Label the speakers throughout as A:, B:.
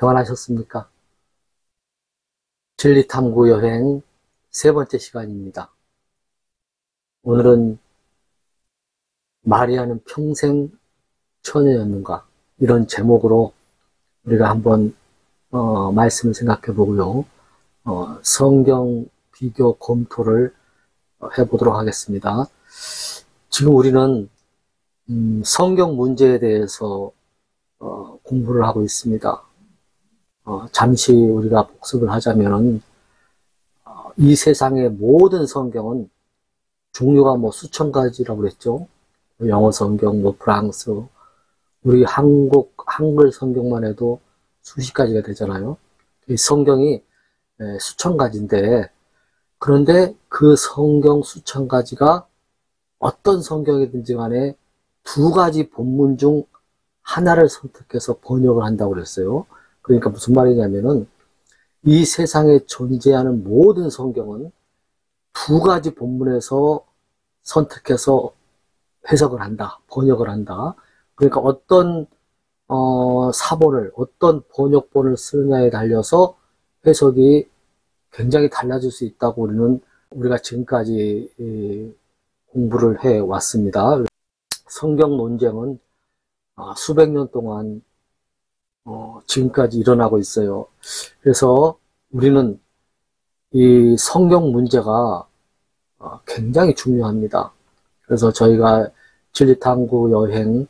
A: 평안하셨습니까? 진리탐구 여행 세 번째 시간입니다. 오늘은 마리아는 평생 처녀였는가? 이런 제목으로 우리가 한번 말씀을 생각해 보고요. 성경 비교 검토를 해보도록 하겠습니다. 지금 우리는 성경 문제에 대해서 공부를 하고 있습니다. 잠시 우리가 복습을 하자면은 이 세상의 모든 성경은 종류가 수천 가지라고 그랬죠. 영어 성경, 프랑스, 우리 한글 성경만 해도 수십 가지가 되잖아요. 이 성경이 수천 가지인데, 그런데 그 성경 수천 가지가 어떤 성경이든지 간에 두 가지 본문 중 하나를 선택해서 번역을 한다고 그랬어요. 그러니까 무슨 말이냐면은 이 세상에 존재하는 모든 성경은 두 가지 본문에서 선택해서 해석을 한다, 번역을 한다. 그러니까 어떤 사본을, 어떤 번역본을 쓰느냐에 달려서 해석이 굉장히 달라질 수 있다고 우리가 지금까지 공부를 해 왔습니다. 성경 논쟁은 수백 년 동안 지금까지 일어나고 있어요. 그래서 우리는 이 성경 문제가 굉장히 중요합니다. 그래서 저희가 진리탐구 여행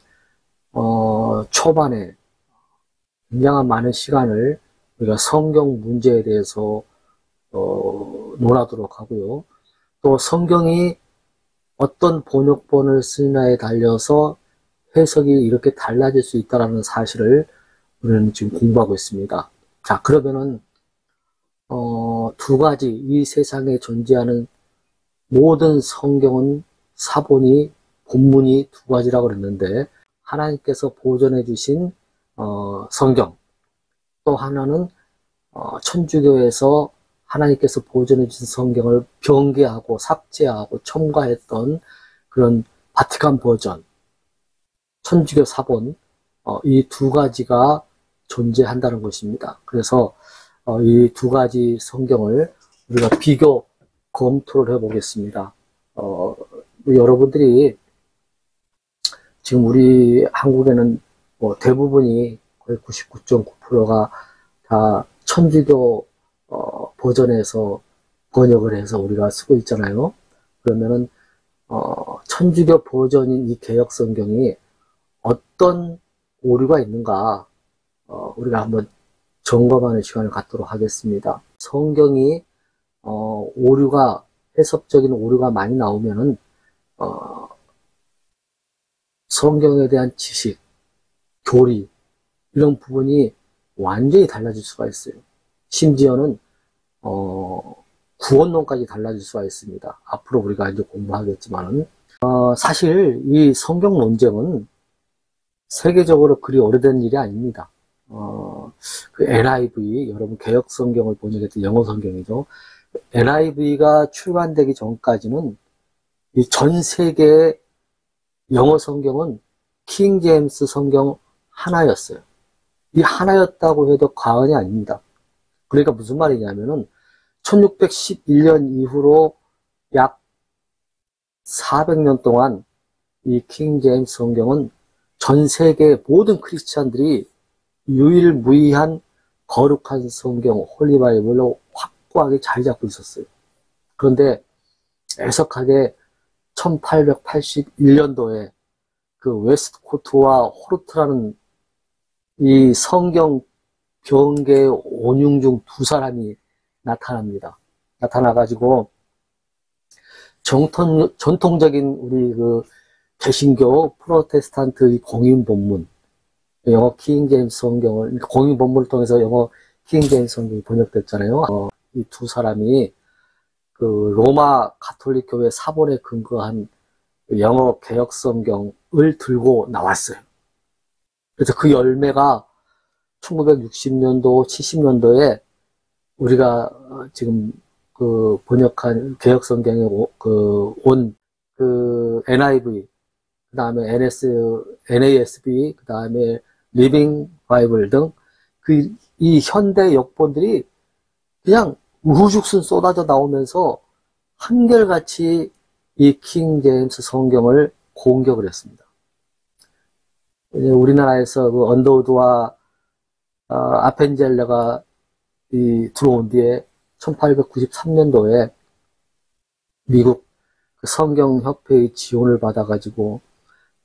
A: 초반에 굉장한 많은 시간을 우리가 성경 문제에 대해서 논하도록 하고요. 또 성경이 어떤 번역본을 쓰느냐에 달려서 해석이 이렇게 달라질 수 있다는 사실을 우리는 지금 공부하고 있습니다. 자, 그러면은 두 가지, 이 세상에 존재하는 모든 성경은 사본이, 본문이 두 가지라고 그랬는데, 하나님께서 보존해 주신 성경, 또 하나는 천주교에서 하나님께서 보존해 주신 성경을 변개하고 삭제하고 첨가했던 그런 바티칸 버전, 천주교 사본, 이 두 가지가 존재한다는 것입니다. 그래서 이 두 가지 성경을 우리가 비교 검토를 해보겠습니다. 여러분들이 지금 우리 한국에는 대부분이 거의 99.9%가 다 천주교 버전에서 번역을 해서 우리가 쓰고 있잖아요. 그러면은 천주교 버전인 이 개역 성경이 어떤 오류가 있는가 우리가 한번 점검하는 시간을 갖도록 하겠습니다. 성경이 해석적인 오류가 많이 나오면은 성경에 대한 지식, 교리 이런 부분이 완전히 달라질 수가 있어요. 심지어는 구원론까지 달라질 수가 있습니다. 앞으로 우리가 이제 공부하겠지만은 사실 이 성경 논쟁은 세계적으로 그리 오래된 일이 아닙니다. 그 NIV, 여러분 개역 성경을 번역했던 영어 성경이죠. NIV가 출간되기 전까지는 이 전 세계의 영어 성경은 킹 제임스 성경 하나였어요. 이 하나였다고 해도 과언이 아닙니다. 그러니까 무슨 말이냐면은 1611년 이후로 약 400년 동안 이 킹 제임스 성경은 전 세계 모든 크리스찬들이 유일무이한 거룩한 성경, 홀리바이블로 확고하게 자리 잡고 있었어요. 그런데 애석하게 1881년도에 그 웨스트코트와 호르트라는 이 성경 변개 온융 중 두 사람이 나타납니다. 나타나가지고 전통적인 우리 그 개신교 프로테스탄트 이 공인 본문, 영어 킹 제임스 성경을, 공인 본문을 통해서 영어 킹 제임스 성경이 번역됐잖아요. 이 두 사람이 그 로마 가톨릭 교회 사본에 근거한 영어 개역 성경을 들고 나왔어요. 그래서 그 열매가 1960년도, 70년도에 우리가 지금 그 번역한 개역 성경에 온 NIV, 그 다음에 NASB, 그 다음에 리빙 바이블 등 이 현대 역본들이 그냥 우후죽순 쏟아져 나오면서 한결같이 이 킹 제임스 성경을 공격을 했습니다. 우리나라에서 그 언더우드와 아펜젤러가 들어온 뒤에 1893년도에 미국 그 성경협회의 지원을 받아가지고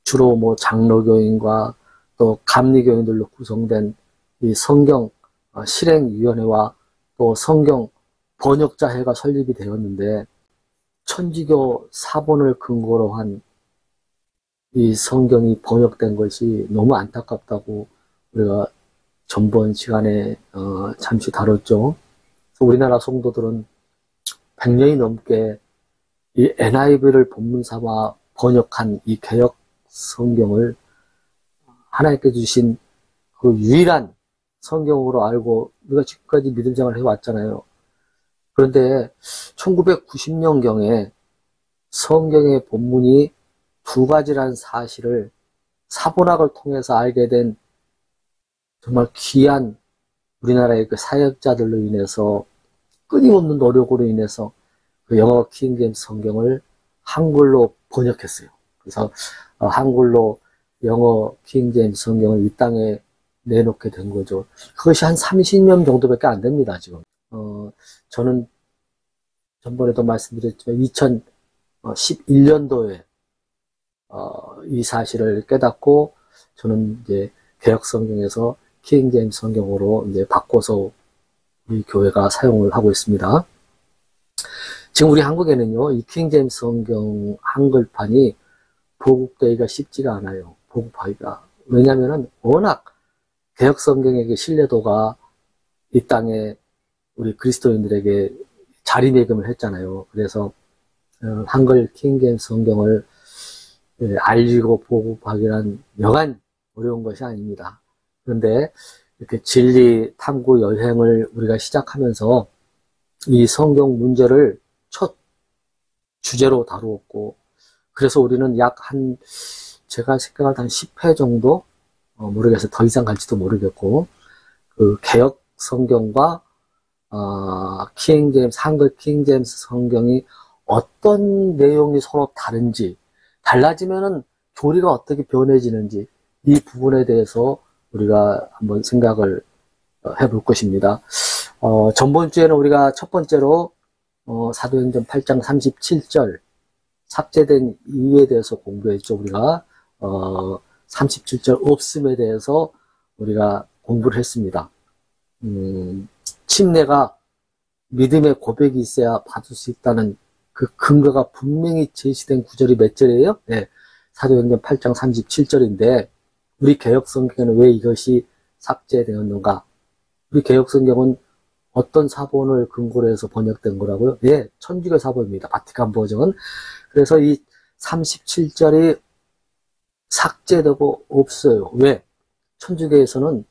A: 주로 뭐 장로교인과 또 감리교인들로 구성된 이 성경 실행위원회와 또 성경 번역자회가 설립이 되었는데, 천주교 사본을 근거로 한 이 성경이 번역된 것이 너무 안타깝다고 우리가 전번 시간에 잠시 다뤘죠. 우리나라 성도들은 100년이 넘게 이 NIV를 본문 삼아 번역한 이 개역 성경을 하나님께 주신 그 유일한 성경으로 알고 우리가 지금까지 믿음 생활을 해왔잖아요. 그런데 1990년경에 성경의 본문이 두 가지라는 사실을 사본학을 통해서 알게 된 정말 귀한 우리나라의 그 사역자들로 인해서, 끊임없는 노력으로 인해서 그 영어 킹 제임스 성경을 한글로 번역했어요. 그래서 한글로 영어 킹 제임스 성경을 이 땅에 내놓게 된 거죠. 그것이 한 30년 정도밖에 안 됩니다, 지금. 저는 전번에도 말씀드렸지만 2011년도에 이 사실을 깨닫고 저는 이제 개역 성경에서 킹 제임스 성경으로 이제 바꿔서 우리 교회가 사용을 하고 있습니다. 지금 우리 한국에는요, 이 킹 제임스 성경 한글판이 보급되기가 쉽지가 않아요. 보급하기가. 왜냐면은 워낙 개역 성경의 그 신뢰도가 이 땅에 우리 그리스도인들에게 자리매김을 했잖아요. 그래서 한글 킹 제임스 성경을 알리고 보급하기란 여간 어려운 것이 아닙니다. 그런데 이렇게 진리 탐구 여행을 우리가 시작하면서 이 성경 문제를 첫 주제로 다루었고, 그래서 우리는 제가 생각할 한 10회 정도, 모르겠어요. 더 이상 갈지도 모르겠고, 그 개역 성경과 킹 제임스, 한글 킹 제임스 성경이 어떤 내용이 서로 다른지, 달라지면은 교리가 어떻게 변해지는지, 이 부분에 대해서 우리가 한번 생각을 해볼 것입니다. 전번 주에는 우리가 첫 번째로 사도행전 8장 37절 삭제된 이유에 대해서 공부했죠. 우리가 37절 없음에 대해서 우리가 공부를 했습니다. 침례가 믿음의 고백이 있어야 받을 수 있다는 그 근거가 분명히 제시된 구절이 몇 절이에요? 네, 사도행전 8장 37절인데 우리 개역성경에는 왜 이것이 삭제되었는가? 우리 개역성경은 어떤 사본을 근거로 해서 번역된 거라고요? 네, 천주교 사본입니다. 바티칸 버전. 그래서 이 37절이 삭제되고 없어요. 왜? 천주교에서는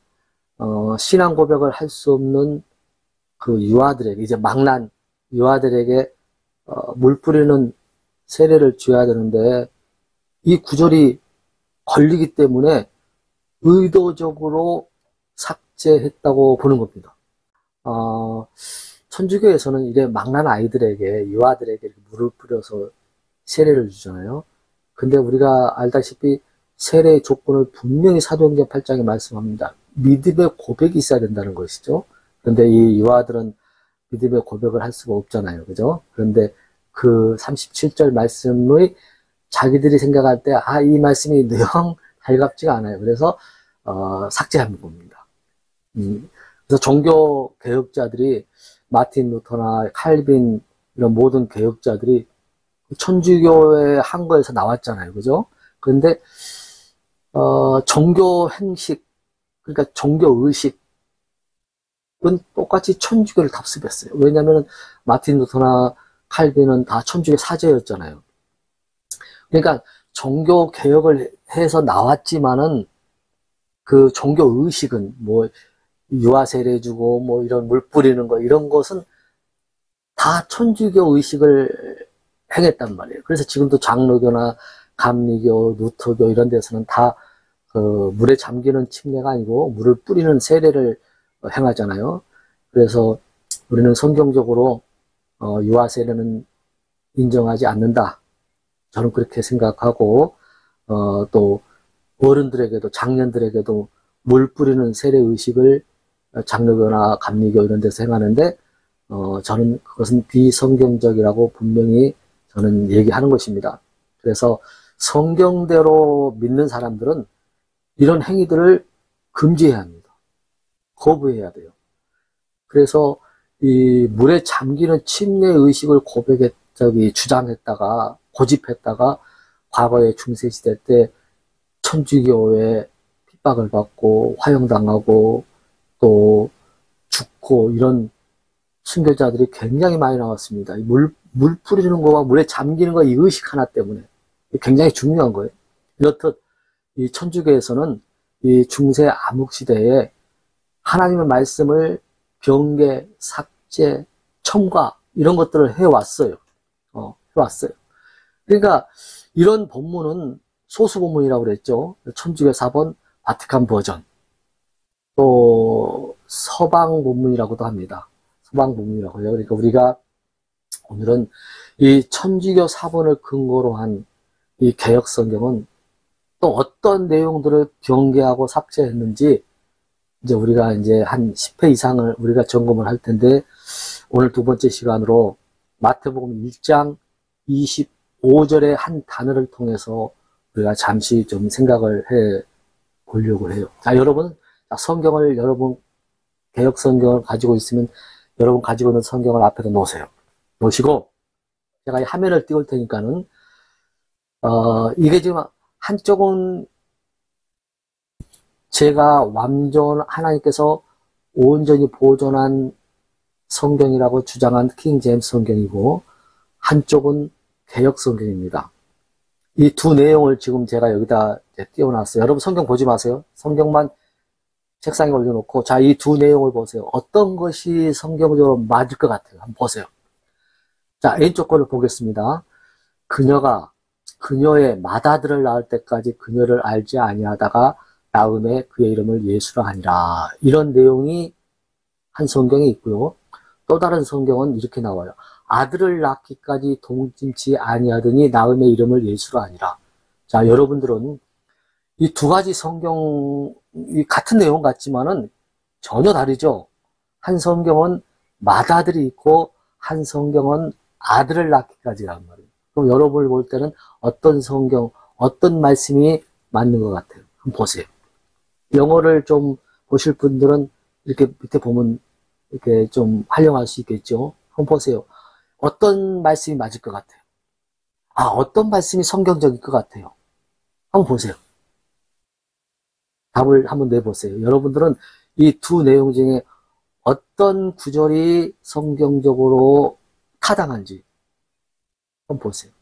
A: 신앙 고백을 할 수 없는 그 유아들에게, 이제 망난 유아들에게 물 뿌리는 세례를 줘야 되는데 이 구절이 걸리기 때문에 의도적으로 삭제했다고 보는 겁니다. 천주교에서는 이래 망난 아이들에게, 유아들에게 물을 뿌려서 세례를 주잖아요. 근데 우리가 알다시피 세례의 조건을 분명히 사도행전 8장에 말씀합니다. 믿음의 고백이 있어야 된다는 것이죠. 그런데 이 유아들은 믿음의 고백을 할 수가 없잖아요. 그죠? 그런데 그 37절 말씀의 자기들이 생각할 때, 이 말씀이 영 달갑지가 않아요. 그래서, 삭제한 겁니다. 그래서 종교 개혁자들이, 마틴 루터나 칼빈, 이런 모든 개혁자들이 천주교의 한거에서 나왔잖아요. 그죠? 그런데, 종교 행식, 그러니까 종교 의식은 똑같이 천주교를 답습했어요. 왜냐면은, 마틴 루터나 칼빈은 다 천주교 사제였잖아요. 그러니까 종교 개혁을 해서 나왔지만은 그 종교 의식은 뭐 유아 세례 주고 뭐 이런 물 뿌리는 거 이런 것은 다 천주교 의식을 행했단 말이에요. 그래서 지금도 장로교나 감리교, 루터교 이런 데서는 다 그 물에 잠기는 침례가 아니고 물을 뿌리는 세례를 행하잖아요. 그래서 우리는 성경적으로 유아 세례는 인정하지 않는다. 저는 그렇게 생각하고 또 어른들에게도 장년들에게도 물 뿌리는 세례 의식을 장로교나 감리교 이런 데서 행하는데 저는 그것은 비성경적이라고 분명히 저는 얘기하는 것입니다. 그래서 성경대로 믿는 사람들은 이런 행위들을 금지해야 합니다. 거부해야 돼요. 그래서 이 물에 잠기는 침례 의식을 주장했다가 고집했다가 과거의 중세시대 때 천주교에 핍박을 받고 화형당하고 또 죽고 이런 순교자들이 굉장히 많이 나왔습니다. 물 뿌리는 거와 물에 잠기는 거 이 의식 하나 때문에 굉장히 중요한 거예요. 이렇듯 이 천주교에서는 이 중세 암흑시대에 하나님의 말씀을 변개, 삭제, 첨가 이런 것들을 해왔어요. 해왔어요. 그러니까 이런 본문은 소수 본문이라고 그랬죠. 천주교 사본, 바티칸 버전, 또 서방 본문이라고도 합니다. 서방 본문이라고 해요. 그러니까 우리가 오늘은 이 천주교 사본을 근거로 한 이 개역 성경은 또 어떤 내용들을 변개하고 삭제했는지 이제 우리가 이제 한 10회 이상을 우리가 점검을 할 텐데 오늘 두 번째 시간으로 마태복음 1장 25절의 한 단어를 통해서 우리가 잠시 좀 생각을 해 보려고 해요. 자, 여러분, 성경을 개역 성경을 가지고 있으면 여러분 가지고 있는 성경을 앞에다 놓으세요. 놓으시고 제가 이 화면을 띄울 테니까는 이게 지금 한쪽은 제가 하나님께서 온전히 보존한 성경이라고 주장한 킹 제임스 성경이고 한쪽은 개역 성경입니다. 이 두 내용을 지금 제가 여기다 띄워놨어요. 여러분 성경 보지 마세요. 성경만 책상에 올려놓고 자, 이 두 내용을 보세요. 어떤 것이 성경적으로 맞을 것 같아요. 한번 보세요. 자, 왼쪽 거를 보겠습니다. 그녀가 그녀의 맏아들을 낳을 때까지 그녀를 알지 아니하다가 낳음에 그의 이름을 예수라 하니라. 이런 내용이 한 성경에 있고요. 또 다른 성경은 이렇게 나와요. 아들을 낳기까지 동침치 아니하더니 낳음의 이름을 예수라 하니라. 자, 여러분들은 이 두 가지 성경이 같은 내용 같지만은 전혀 다르죠. 한 성경은 맏아들이 있고 한 성경은 아들을 낳기까지란 말이에요. 그럼 여러분을 볼 때는 어떤 성경, 어떤 말씀이 맞는 것 같아요. 한번 보세요. 영어를 좀 보실 분들은 이렇게 밑에 보면 이렇게 좀 활용할 수 있겠죠. 한번 보세요. 어떤 말씀이 맞을 것 같아요? 어떤 말씀이 성경적일 것 같아요? 한번 보세요. 답을 한번 내보세요. 여러분들은 이 두 내용 중에 어떤 구절이 성경적으로 타당한지 한번 보세요.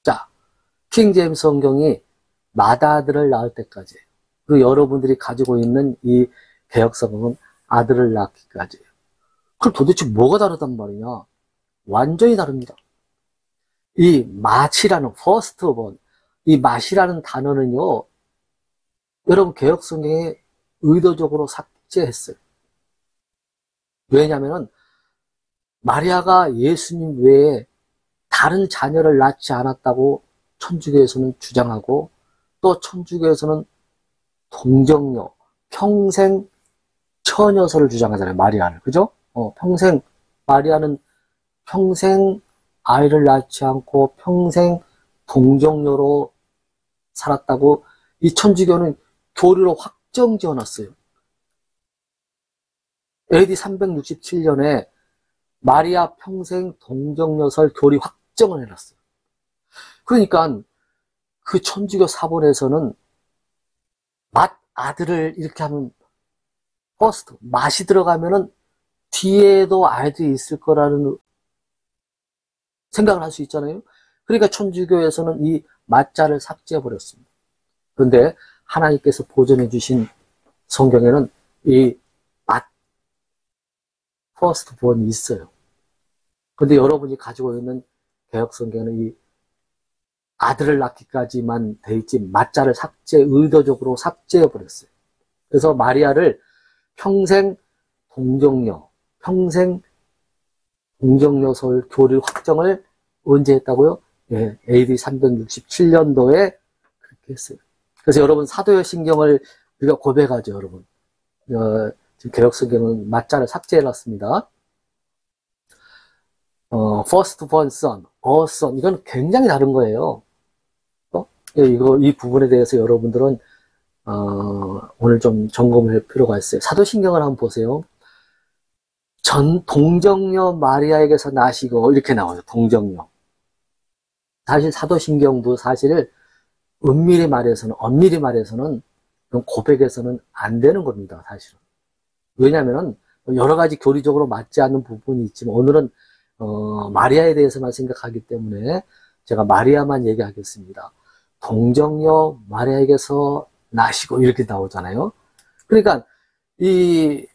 A: 자, 킹 제임스 성경이 맏아들을 낳을 때까지 그리고 여러분들이 가지고 있는 이 개역 성경은 아들을 낳기까지예요. 그럼 도대체 뭐가 다르단 말이냐? 완전히 다릅니다. 이 맏이라는 first born, 이 맏이라는 단어는요, 여러분 개역 성경에 의도적으로 삭제했어요. 왜냐하면 마리아가 예수님 외에 다른 자녀를 낳지 않았다고 천주교에서는 주장하고 또 천주교에서는 동정녀, 평생 처녀서를 주장하잖아요. 마리아를. 그죠? 마리아는 평생 아이를 낳지 않고 평생 동정녀로 살았다고 이 천주교는 교리로 확정 지어놨어요. AD 367년에 마리아 평생 동정녀설 교리 확정을 해놨어요. 그러니까 그 천주교 사본에서는 맏아들을 이렇게 하면 퍼스트, 맏이 들어가면은 뒤에도 아이들이 있을 거라는 생각을 할 수 있잖아요. 그러니까 천주교에서는 이 맏자를 삭제해버렸습니다. 그런데 하나님께서 보존해 주신 성경에는 이 맏, 퍼스트 본이 있어요. 근데 여러분이 가지고 있는 개역 성경에는 이 아들을 낳기까지만 돼 있지 맞자를 의도적으로 삭제해버렸어요. 그래서 마리아를 평생 동정녀설 교리 확정을 언제 했다고요? 예, AD 367년도에 그렇게 했어요. 그래서 여러분 사도의 신경을 우리가 고백하죠, 여러분. 지금 개혁성경은 맞자를 삭제해놨습니다. first born son, a son, 이건 굉장히 다른 거예요. 이 부분에 대해서 여러분들은 오늘 좀 점검을 할 필요가 있어요. 사도신경을 한번 보세요. 동정녀 마리아에게서 나시고 이렇게 나와요. 동정녀. 사실 사도신경도 사실 엄밀히 말해서는 고백에서는 안 되는 겁니다. 사실은. 왜냐하면 여러 가지 교리적으로 맞지 않는 부분이 있지만 오늘은 마리아에 대해서만 생각하기 때문에 제가 마리아만 얘기하겠습니다. 동정녀 마리아에게서 나시고 이렇게 나오잖아요. 그러니까 이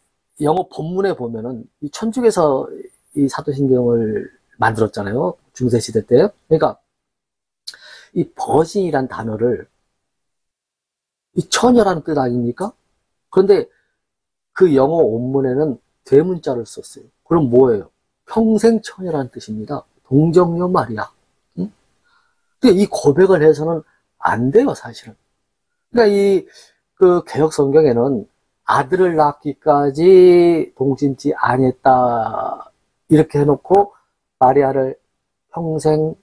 A: 영어 본문에 보면은 이 천주교에서 이 사도신경을 만들었잖아요. 중세시대 때. 그러니까 이 버진이란 단어를 이 처녀라는 뜻 아닙니까? 그런데 그 영어 원문에는 대문자를 썼어요. 그럼 뭐예요? 평생 처녀라는 뜻입니다. 동정녀 마리아. 응? 근데 이 고백을 해서는 안 돼요, 사실은. 그러니까 그 개혁 성경에는 아들을 낳기까지 동심지 아니했다 이렇게 해놓고 마리아를 평생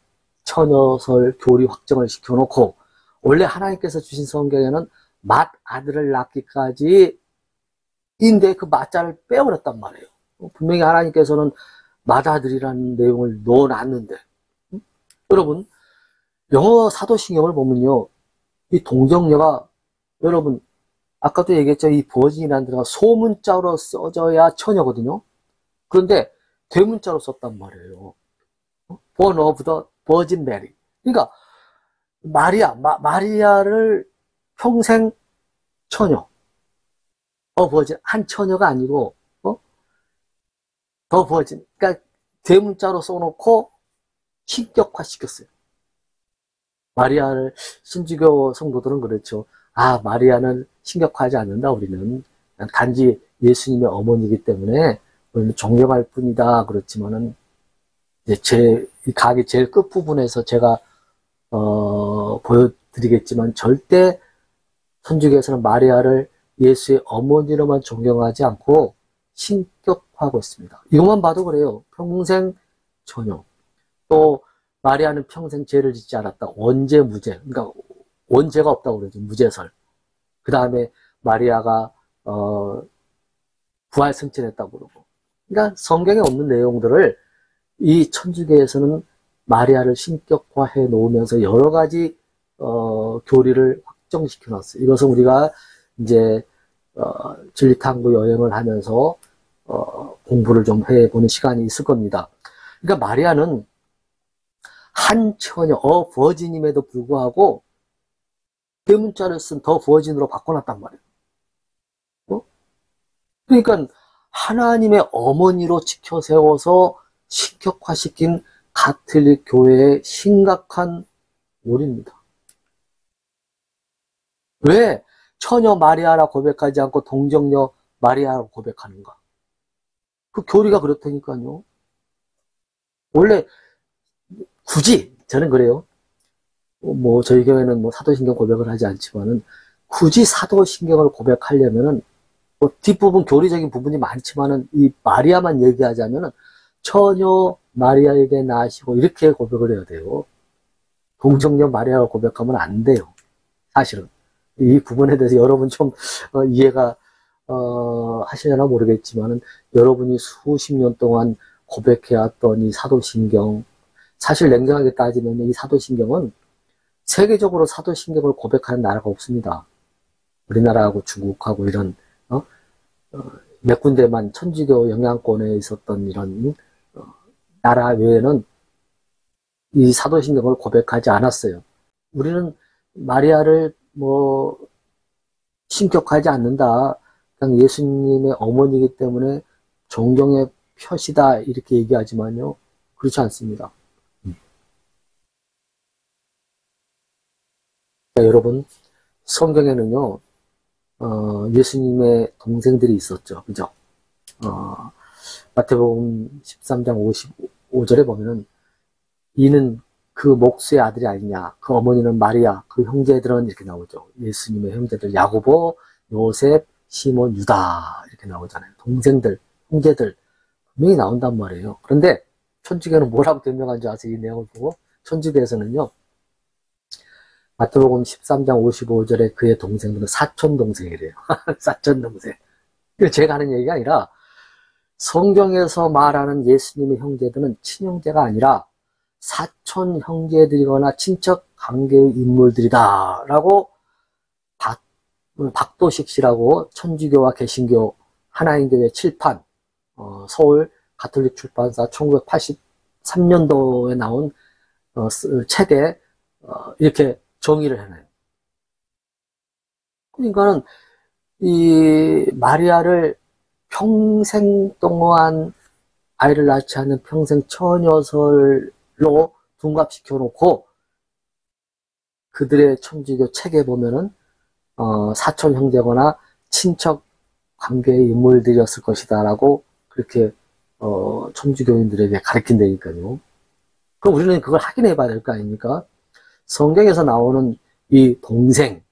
A: 처녀설 교리 확정을 시켜놓고 원래 하나님께서 주신 성경에는 아들을 낳기까지 인데 그 맞자를 빼버렸단 말이에요. 분명히 하나님께서는 맏아들이라는 내용을 넣어놨는데 여러분 영어 사도신경을 보면요 이 동정녀가 여러분 아까도 얘기했죠. 이 버진이라는 단어가 소문자로 써져야 처녀거든요. 그런데 대문자로 썼단 말이에요. Born of the Virgin Mary. 그러니까 마리아를 평생 처녀. 버진 한 처녀가 아니고 더 버진. 그러니까 대문자로 써놓고 신격화 시켰어요. 마리아를 신주교 성도들은 그렇죠. 마리아는 신격화하지 않는다. 우리는 단지 예수님의 어머니이기 때문에 우리는 존경할 뿐이다. 그렇지만은 이제 각이 제일 끝 부분에서 제가 보여드리겠지만 절대 천주교에서는 마리아를 예수의 어머니로만 존경하지 않고 신격화하고 있습니다. 이것만 봐도 그래요. 평생 처녀. 또 마리아는 평생 죄를 짓지 않았다. 원죄 무죄. 그러니까 원죄가 없다고 그러죠. 무죄설. 그 다음에 마리아가 부활 승천했다고 그러고. 그러니까 성경에 없는 내용들을 이 천주교에서는 마리아를 신격화해 놓으면서 여러 가지 교리를 확정시켜 놨어요. 이것은 우리가 이제 진리탐구 여행을 하면서 공부를 좀 해보는 시간이 있을 겁니다. 그러니까 마리아는 한 처녀, 버진임에도 불구하고 대문자를 쓴 더 버진으로 바꿔놨단 말이에요. 그러니까 하나님의 어머니로 지켜 세워서 신격화시킨 가톨릭 교회의 심각한 오류입니다. 왜 처녀 마리아라 고백하지 않고 동정녀 마리아라고 고백하는가? 그 교리가 그렇다니까요. 원래 굳이 저는 그래요. 저희 교회는 사도신경 고백을 하지 않지만은 굳이 사도신경을 고백하려면은 뒷부분 교리적인 부분이 많지만은 이 마리아만 얘기하자면은 처녀 마리아에게 나시고 이렇게 고백을 해야 돼요. 동정녀 마리아가 고백하면 안 돼요. 사실은 이 부분에 대해서 여러분 좀 이해가 하시려나 모르겠지만은 여러분이 수십 년 동안 고백해왔던 이 사도신경 사실 냉정하게 따지면 이 사도신경은 세계적으로 사도신경을 고백하는 나라가 없습니다. 우리나라하고 중국하고 이런 몇 군데만 천주교 영향권에 있었던 이런 나라 외에는 이 사도신경을 고백하지 않았어요. 우리는 마리아를 신격하지 않는다. 그냥 예수님의 어머니이기 때문에 존경의 표시다 이렇게 얘기하지만요. 그렇지 않습니다. 여러분, 성경에는요, 예수님의 동생들이 있었죠. 그죠? 마태복음 13장 55절에 보면은, 이는 그 목수의 아들이 아니냐, 그 어머니는 마리아, 그 형제들은 이렇게 나오죠. 예수님의 형제들, 야고보, 요셉, 시몬, 유다, 이렇게 나오잖아요. 동생들, 형제들, 분명히 나온단 말이에요. 그런데, 천주교는 뭐라고 변명한지 아세요? 이 내용을 보고? 천주교에서는요, 마태복음 13장 55절에 그의 동생들은 사촌동생이래요. 사촌동생. 제가 하는 얘기가 아니라 성경에서 말하는 예수님의 형제들은 친형제가 아니라 사촌 형제들이거나 친척 관계의 인물들이다 라고 박도식 씨라고 천주교와 개신교 하나인교회 칠판 서울 가톨릭 출판사 1983년도에 나온 책에 이렇게 정의를 해놔요. 그러니까는 이 마리아를 평생 동안 아이를 낳지 않는 평생 처녀설로 둔갑시켜 놓고 그들의 천주교 책에 보면은 사촌 형제거나 친척 관계의 인물들이었을 것이다 라고 그렇게 천주교인들에게 가르친다니까요. 그럼 우리는 그걸 확인해 봐야 될 거 아닙니까? 성경에서 나오는 이 동생,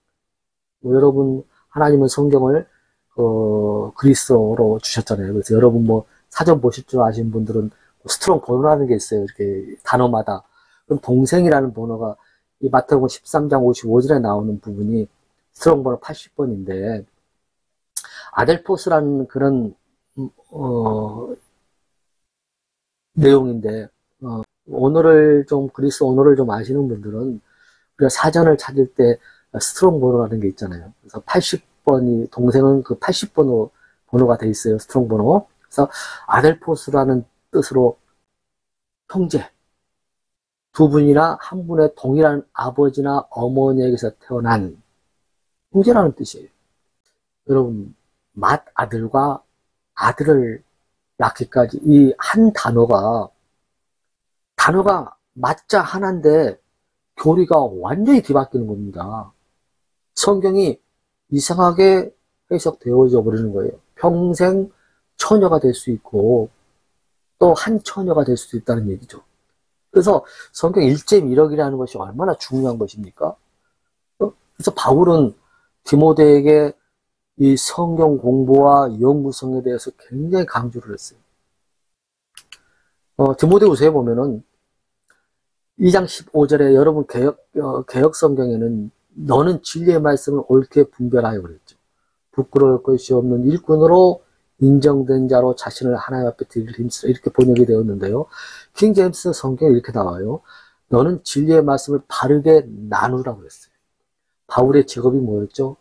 A: 여러분 하나님은 성경을 그리스어로 주셨잖아요. 그래서 여러분 뭐 사전 보실 줄 아시는 분들은 스트롱 번호라는 게 있어요. 이렇게 단어마다. 그럼 동생이라는 번호가 이 마태복음 13장 55절에 나오는 부분이 스트롱 번호 80번인데 아델포스라는 그런 내용인데 언어를 좀 그리스 언어를 좀 아시는 분들은 우리가 사전을 찾을 때 스트롱 번호라는 게 있잖아요. 그래서 80번이 동생은 그 80번호 번호가 돼 있어요. 스트롱 번호. 그래서 아델포스라는 뜻으로 형제 두 분이나 한 분의 동일한 아버지나 어머니에게서 태어난 형제라는 뜻이에요. 여러분 맏아들과 아들을 낳기까지 이 한 단어가 맞자 하나인데 교리가 완전히 뒤바뀌는 겁니다. 성경이 이상하게 해석되어져 버리는 거예요. 평생 처녀가 될 수 있고 또 한 처녀가 될 수도 있다는 얘기죠. 그래서 성경 1.1억이라는 것이 얼마나 중요한 것입니까? 그래서 바울은 디모데에게 이 성경 공부와 연구성에 대해서 굉장히 강조를 했어요. 디모데후서에 보면은 2장 15절에 여러분 개역 성경에는 너는 진리의 말씀을 옳게 분별하여 그랬죠. 부끄러울 것이 없는 일꾼으로 인정된 자로 자신을 하나님 앞에 드릴 힘쓰라 이렇게 번역이 되었는데요. 킹 제임스 성경에 이렇게 나와요. 너는 진리의 말씀을 바르게 나누라고 그랬어요. 바울의 직업이 뭐였죠?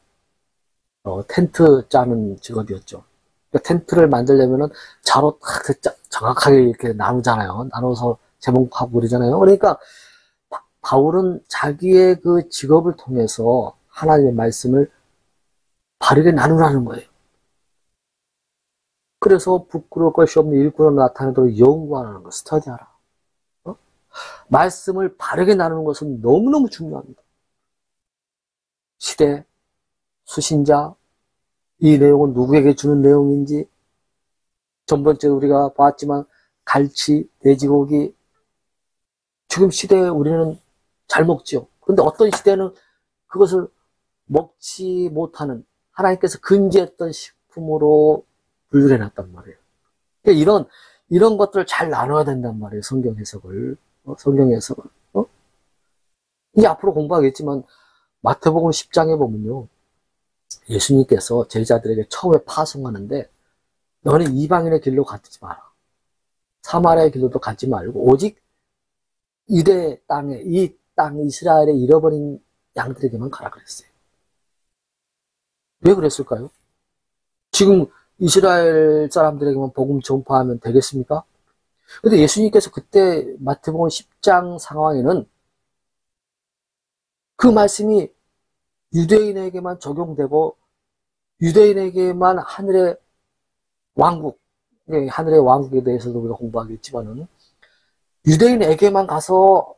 A: 텐트 짜는 직업이었죠. 그러니까 텐트를 만들려면은 자로 딱 정확하게 이렇게 나누잖아요. 나눠서 제목하고 그러잖아요. 그러니까 바울은 자기의 그 직업을 통해서 하나님의 말씀을 바르게 나누라는 거예요. 그래서 부끄러울 것이 없는 일꾼으로 나타내도록 연구하라는 거, 스터디하라. 말씀을 바르게 나누는 것은 너무너무 중요합니다. 시대, 수신자, 이 내용은 누구에게 주는 내용인지, 전번째 우리가 봤지만 갈치, 돼지고기, 지금 시대에 우리는 잘 먹지요. 그런데 어떤 시대는 그것을 먹지 못하는 하나님께서 금지했던 식품으로 분류해 놨단 말이에요. 그러니까 이런 것들을 잘 나눠야 된단 말이에요. 성경 해석을. 성경 해석을. 이제 앞으로 공부하겠지만 마태복음 10장에 보면요. 예수님께서 제자들에게 처음에 파송하는데 너는 이방인의 길로 가지 마라. 사마리아의 길로도 가지 말고 오직 유대 땅에 이 땅 이스라엘에 잃어버린 양들에게만 가라 그랬어요. 왜 그랬을까요? 지금 이스라엘 사람들에게만 복음 전파하면 되겠습니까? 근데 예수님께서 그때 마태복음 10장 상황에는 그 말씀이 유대인에게만 적용되고 유대인에게만 하늘의 왕국, 하늘의 왕국에 대해서도 우리가 공부하겠지만은 유대인에게만 가서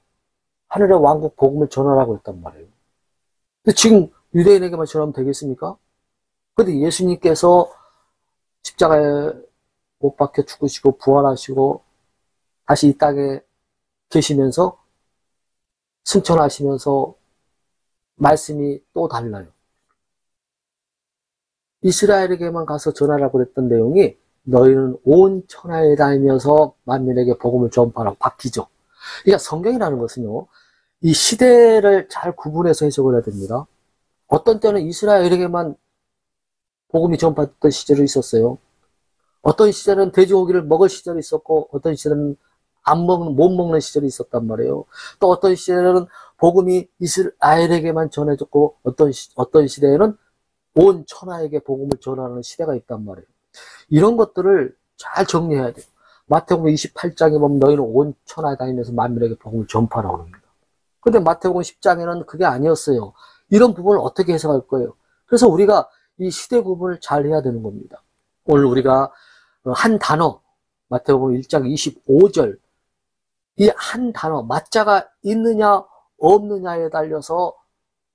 A: 하늘의 왕국 복음을 전하라고 했단 말이에요. 근데 지금 유대인에게만 전하면 되겠습니까? 근데 예수님께서 십자가에 못 박혀 죽으시고 부활하시고 다시 이 땅에 계시면서 승천하시면서 말씀이 또 달라요. 이스라엘에게만 가서 전하라고 그랬던 내용이 너희는 온 천하에 다니면서 만민에게 복음을 전파하라고 바뀌죠. 그러니까 성경이라는 것은요, 이 시대를 잘 구분해서 해석을 해야 됩니다. 어떤 때는 이스라엘에게만 복음이 전파됐던 시절이 있었어요. 어떤 시절은 돼지고기를 먹을 시절이 있었고, 어떤 시절은 못 먹는 시절이 있었단 말이에요. 또 어떤 시대에는 복음이 이스라엘에게만 전해졌고, 어떤 시대에는 온 천하에게 복음을 전하는 시대가 있단 말이에요. 이런 것들을 잘 정리해야 돼요. 마태복음 28장에 보면 너희는 온 천하에 다니면서 만민에게 복음을 전파하라고 합니다. 근데 마태복음 10장에는 그게 아니었어요. 이런 부분을 어떻게 해석할 거예요? 그래서 우리가 이 시대 구분을 잘 해야 되는 겁니다. 오늘 우리가 한 단어, 마태복음 1장 25절, 이 한 단어, 맞자가 있느냐 없느냐에 달려서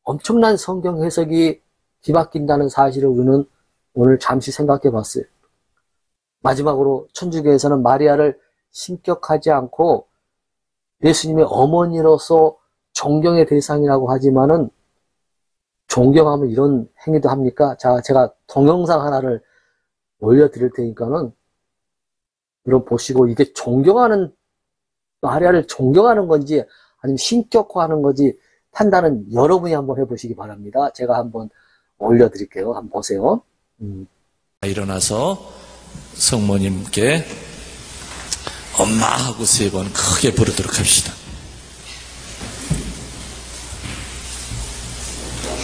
A: 엄청난 성경 해석이 뒤바뀐다는 사실을 우리는 오늘 잠시 생각해 봤어요. 마지막으로 천주교에서는 마리아를 신격하지 않고 예수님의 어머니로서 존경의 대상이라고 하지만은 존경하면 이런 행위도 합니까? 자, 제가 동영상 하나를 올려드릴 테니까는 여러분 보시고 이게 마리아를 존경하는 건지 아니면 신격화하는 건지 판단은 여러분이 한번 해보시기 바랍니다. 제가 한번 올려드릴게요. 한번 보세요.
B: 일어나서 성모님께 엄마 하고 3번 크게 부르도록 합시다.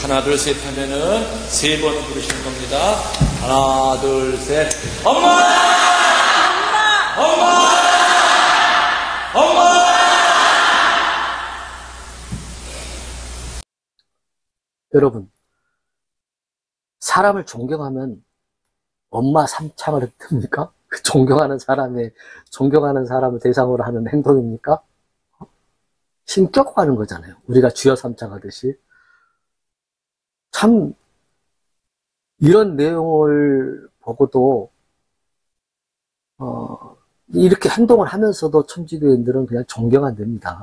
B: 하나 둘 셋 하면은 3번 부르시는 겁니다. 하나 둘 셋 엄마! 엄마! 엄마!
A: 여러분, 사람을 존경하면 엄마 삼창을 듭니까? 존경하는 사람을 대상으로 하는 행동입니까? 신격화하는 거잖아요. 우리가 주여 삼창하듯이. 참, 이런 내용을 보고도, 이렇게 행동을 하면서도 천주교인들은 그냥 존경 안 됩니다.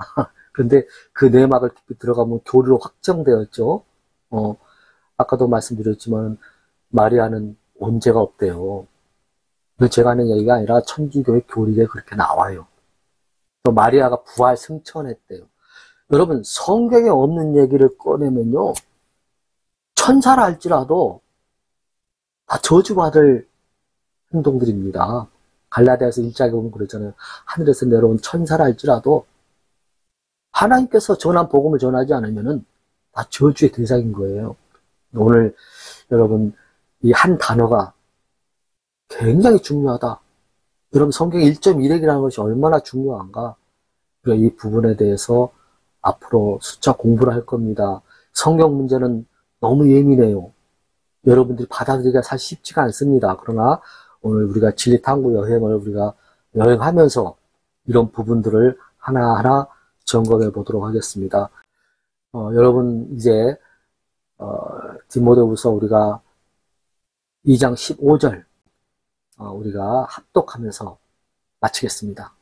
A: 그런데 그 내막을 깊이 들어가면 교리로 확정되었죠. 아까도 말씀드렸지만, 마리아는 온죄가 없대요. 제가 하는 얘기가 아니라 천주교의 교리에 그렇게 나와요. 또 마리아가 부활 승천했대요. 여러분, 성경에 없는 얘기를 꺼내면요, 천사라 할지라도 다 저주받을 행동들입니다. 갈라디아서 1장에 보면 그러잖아요. 하늘에서 내려온 천사라 할지라도 하나님께서 전한 복음을 전하지 않으면은 다 저주의 대상인 거예요. 오늘 여러분, 이 한 단어가 굉장히 중요하다. 여러분, 성경 1.1핵이라는 것이 얼마나 중요한가. 우리가 이 부분에 대해서 앞으로 수차 공부를 할 겁니다. 성경 문제는 너무 예민해요. 여러분들이 받아들이기가 사실 쉽지가 않습니다. 그러나 오늘 우리가 진리탐구 여행을 우리가 여행하면서 이런 부분들을 하나하나 점검해 보도록 하겠습니다. 여러분, 이제 디모데후서 우리가 2장 15절 우리가 합독하면서 마치겠습니다.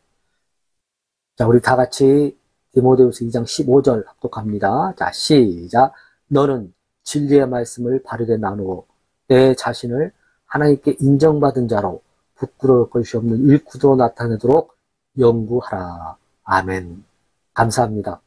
A: 자, 우리 다 같이 디모데후서 2장 15절 합독합니다. 자, 시작. 너는 진리의 말씀을 바르게 나누고 내 자신을 하나님께 인정받은 자로 부끄러울 것이 없는 일꾼으로 나타내도록 연구하라. 아멘. 감사합니다.